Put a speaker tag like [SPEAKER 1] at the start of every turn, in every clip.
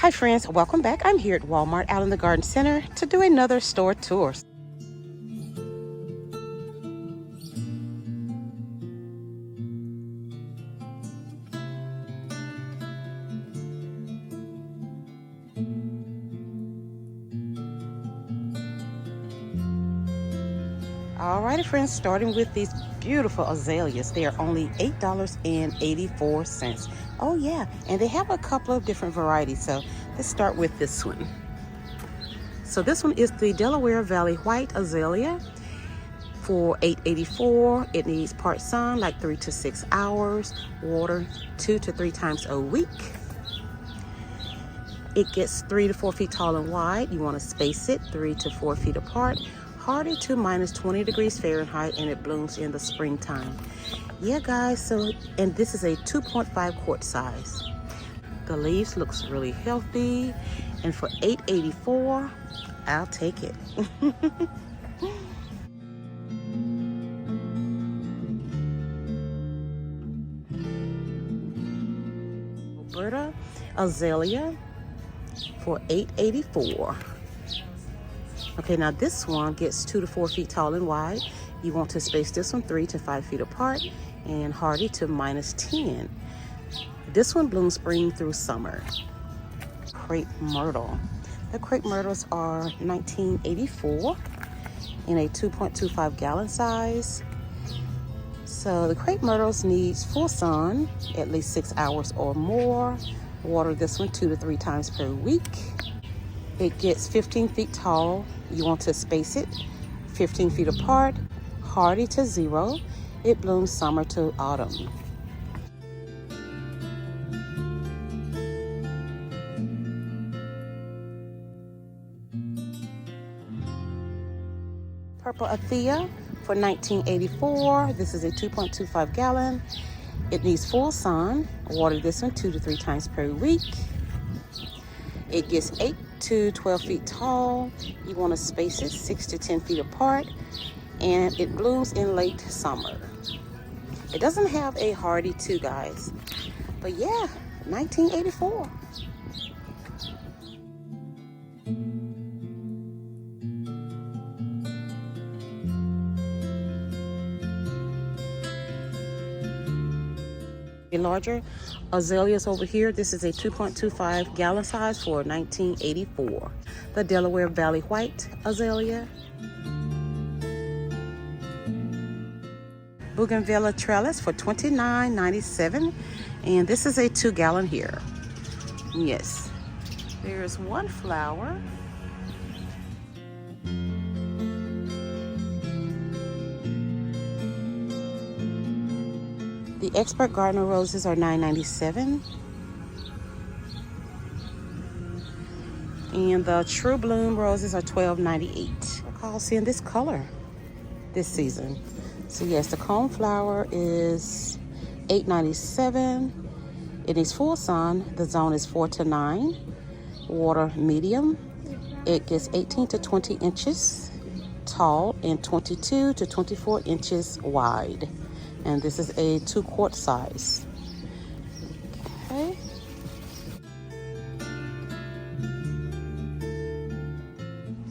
[SPEAKER 1] Hi friends, welcome back. I'm here at Walmart out in the Garden Center to do another store tour. Alrighty friends, starting with these beautiful azaleas. They are only $8.84. Oh yeah, and they have a couple of different varieties. So let's start with this one. So this one is the Delaware Valley White Azalea for $8.84. It needs part sun, like 3 to 6 hours, water 2 to 3 times a week. It gets 3 to 4 feet tall and wide. You want to space it 3 to 4 feet apart. Hardy to minus 20 degrees Fahrenheit, and it blooms in the springtime. Yeah guys, so and this is a 2.5 quart size. The leaves looks really healthy, and for $8.84, I'll take it. Roberta Azalea for $8.84. Okay, now this one gets 2 to 4 feet tall and wide. You want to space this one 3 to 5 feet apart, and hardy to minus 10. This one blooms spring through summer. Crepe Myrtle. The Crepe Myrtles are $19.84 in a 2.25 gallon size. So the Crepe Myrtles needs full sun, at least 6 hours or more. Water this one 2 to 3 times per week. It gets 15 feet tall. You want to space it 15 feet apart. Hardy to 0. It blooms summer to autumn. Purple Althea for $19.84. This is a 2.25 gallon. It needs full sun. Water this one 2 to 3 times per week. It gets 8 to 12 feet tall. You want to space it 6 to 10 feet apart, and it blooms in late summer. It doesn't have a hardy too, guys, but yeah, $19.84. Larger azaleas over here. This is a 2.25 gallon size for $19.84. The Delaware Valley White Azalea. Bougainvillea trellis for $29.97, and this is a 2 gallon here. Yes, there's one flower. The Expert Gardener roses are $9.97. And the True Bloom roses are $12.98. I recall seeing this color this season. So yes, the cone flower is $8.97. It needs full sun. The zone is 4 to 9. Water medium. It gets 18 to 20 inches tall and 22 to 24 inches wide. And this is a 2 quart size. Okay.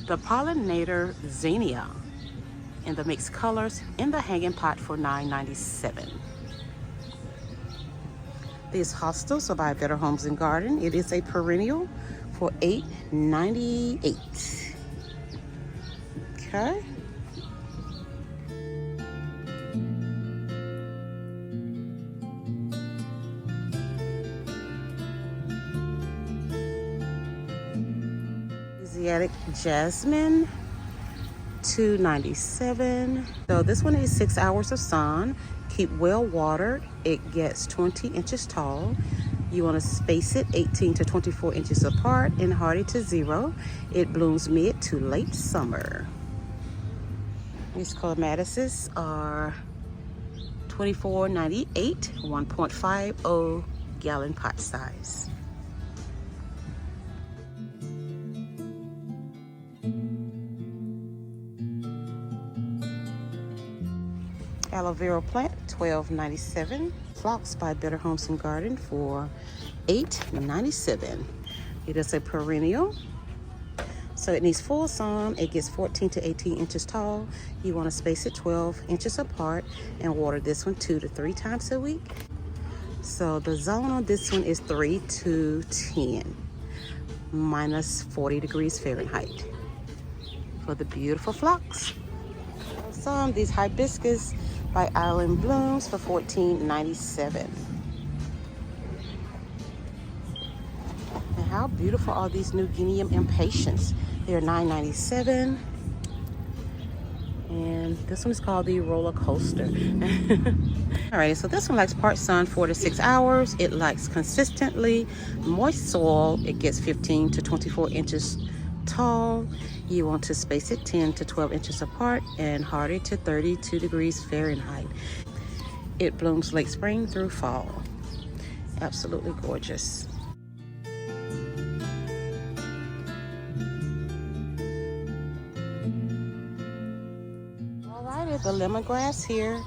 [SPEAKER 1] The Pollinator Zinnia in the mixed colors in the hanging pot for $9.97. These hostels are by Better Homes and Garden. It is a perennial for $8.98. Okay. Asiatic Jasmine, $2.97. So this one is 6 hours of sun. Keep well watered. It gets 20 inches tall. You want to space it 18 to 24 inches apart, and hardy to 0. It blooms mid to late summer. These clematises are $24.98, 1.50 gallon pot size. Aloe vera plant, $12.97. Phlox by Better Homes and Garden for $8.97. It is a perennial. So it needs full sun. It gets 14 to 18 inches tall. You want to space it 12 inches apart and water this one 2 to 3 times a week. So the zone on this one is 3 to 10, minus 40 degrees Fahrenheit for the beautiful phlox. Some these hibiscus by Island Blooms for $14.97. And how beautiful are these New Guinea impatiens? They're $9.97. And this one is called the roller coaster. Alright, so this one likes part sun 4 to 6 hours. It likes consistently moist soil. It gets 15 to 24 inches tall. You want to space it 10 to 12 inches apart and hardy to 32 degrees Fahrenheit. It blooms late spring through fall. Absolutely gorgeous. Alrighty, the lemongrass here.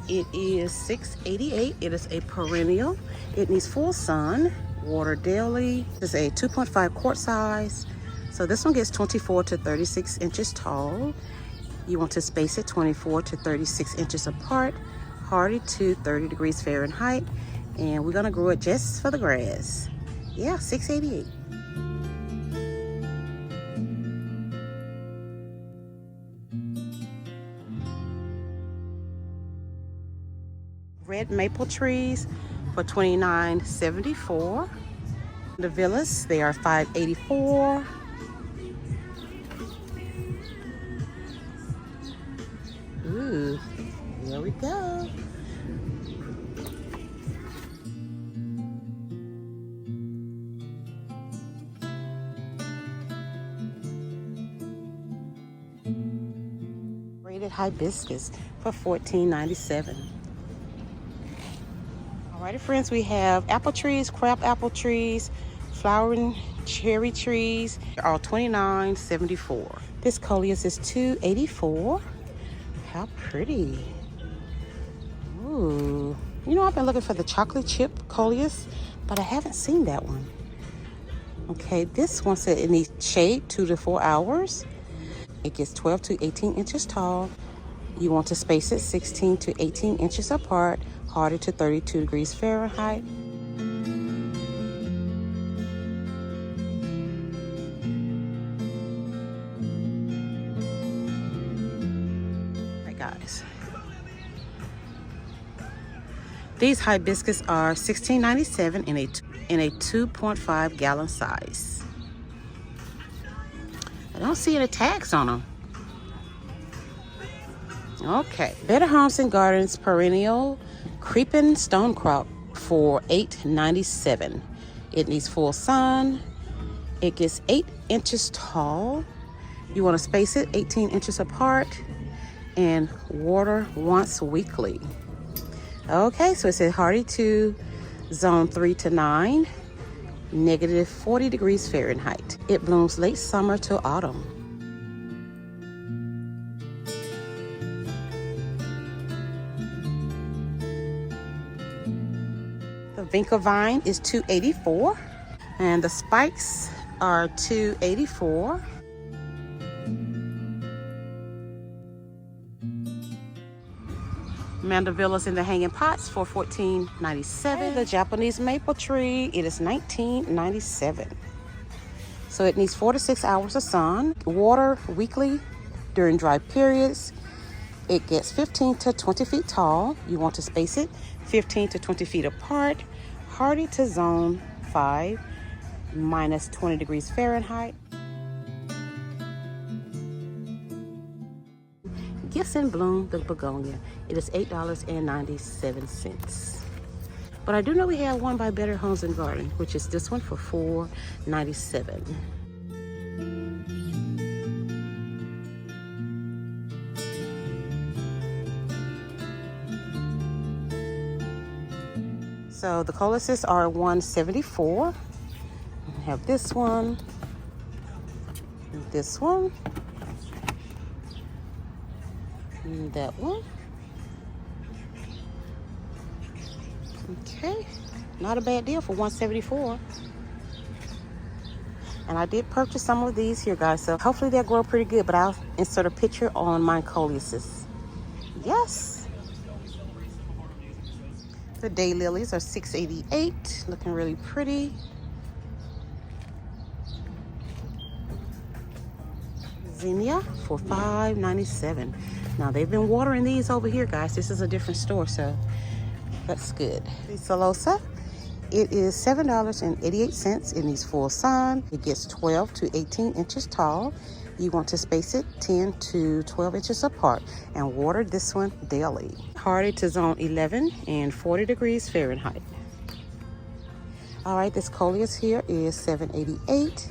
[SPEAKER 1] It is $6.88. It is a perennial. It needs full sun, water daily. It's a 2.5 quart size. So this one gets 24 to 36 inches tall. You want to space it 24 to 36 inches apart, hardy to 30 degrees Fahrenheit. And we're gonna grow it just for the grass. Yeah, $6.88. Red maple trees for $29.74. The villas, they are $5.84. Ooh, here we go. Braided hibiscus for $14.97. Alrighty, friends, we have apple trees, crab apple trees, flowering cherry trees, all $29.74. This coleus is $2.84. How pretty. Ooh. You know, I've been looking for the chocolate chip coleus, but I haven't seen that one. Okay, this one said it needs shade 2 to 4 hours. It gets 12 to 18 inches tall. You want to space it 16 to 18 inches apart, hardy to 32 degrees Fahrenheit. Guys, these hibiscus are $16.97 in a 2.5 gallon size. I don't see any tags on them. Okay, Better Homes and Gardens perennial creeping stonecrop for $8.97. It needs full sun. It gets 8 inches tall. You want to space it 18 inches apart and water once weekly. Okay, so it says hardy to zone 3 to 9, negative 40 degrees Fahrenheit. It blooms late summer to autumn. The Vinca vine is $2.84, and the spikes are $2.84. Mandevillas in the hanging pots for $14.97. The Japanese maple tree, it is $19.97. So it needs 4 to 6 hours of sun, water weekly during dry periods. It gets 15 to 20 feet tall. You want to space it 15 to 20 feet apart, hardy to zone 5, minus 20 degrees Fahrenheit. Gifts in Bloom, the begonia. It is $8.97. But I do know we have one by Better Homes and Garden, which is this one for $4.97. So the colices are $174. I have this one, this one, and that one. Okay, not a bad deal for $174. And I did purchase some of these here, guys, so hopefully they'll grow pretty good, but I'll insert a picture on my coleuses. Yes. The daylilies are $6.88, looking really pretty. Zinnia for $5.97. Now they've been watering these over here, guys. This is a different store, so that's good. The Celosa, it is $7.88 in these full sun. It gets 12 to 18 inches tall. You want to space it 10 to 12 inches apart and water this one daily. Hardy to zone 11 and 40 degrees Fahrenheit. All right, this coleus here is $7.88.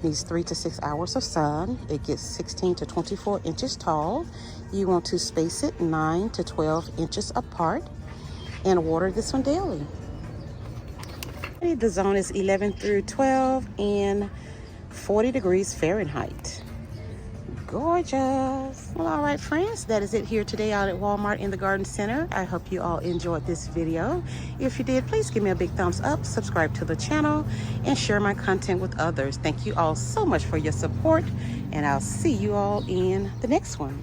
[SPEAKER 1] Needs 3 to 6 hours of sun. It gets 16 to 24 inches tall. You want to space it 9 to 12 inches apart and water this one daily. The zone is 11 through 12 and 40 degrees Fahrenheit. Gorgeous. Well, all right, friends, that is it here today out at Walmart in the Garden Center. I hope you all enjoyed this video. If you did, please give me a big thumbs up, subscribe to the channel, and share my content with others. Thank you all so much for your support, and I'll see you all in the next one.